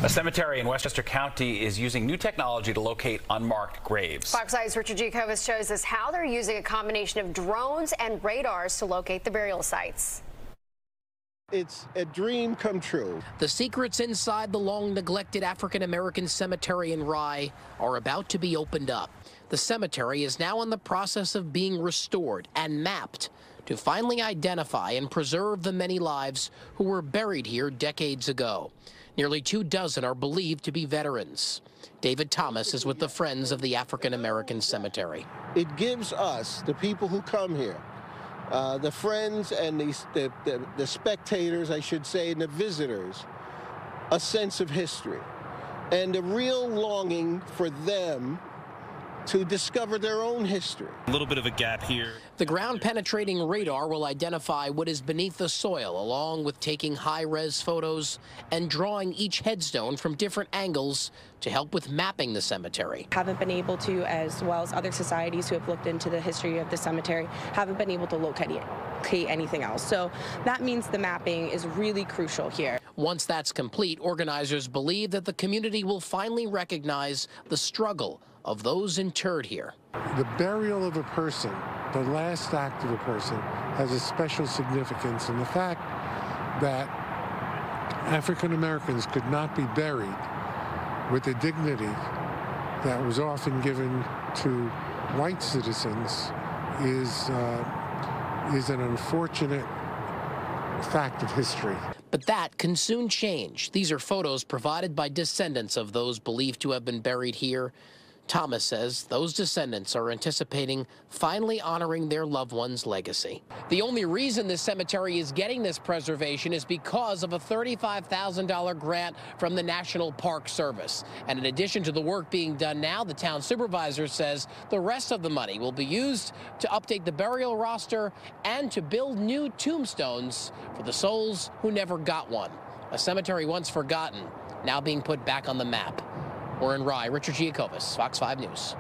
A cemetery in Westchester County is using new technology to locate unmarked graves. Fox 5's Richard Giacovas shows us how they're using a combination of drones and radars to locate the burial sites. It's a dream come true. The secrets inside the long-neglected African-American cemetery in Rye are about to be opened up. The cemetery is now in the process of being restored and mapped to finally identify and preserve the many lives who were buried here decades ago. Nearly 24 are believed to be veterans. David Thomas is with the Friends of the African-American Cemetery. It gives us, the people who come here, the friends and the spectators, I should say, and the visitors, a sense of history and a real longing for them to discover their own history. A little bit of a gap here. The ground-penetrating radar will identify what is beneath the soil, along with taking high-res photos and drawing each headstone from different angles to help with mapping the cemetery. Haven't been able to, as well as other societies who have looked into the history of the cemetery, haven't been able to locate anything else. So that means the mapping is really crucial here. Once that's complete, organizers believe that the community will finally recognize the struggle of those interred here. The burial of a person, the last act of a person, has a special significance, and the fact that African Americans could not be buried with the dignity that was often given to white citizens is an unfortunate fact of history. But that can soon change. These are photos provided by descendants of those believed to have been buried here. Thomas says those descendants are anticipating finally honoring their loved one's legacy. The only reason this cemetery is getting this preservation is because of a $35,000 grant from the National Park Service. And in addition to the work being done now, the town supervisor says the rest of the money will be used to update the burial roster and to build new tombstones for the souls who never got one. A cemetery once forgotten, now being put back on the map. We're in Rye. Richard Giacovas, Fox 5 News.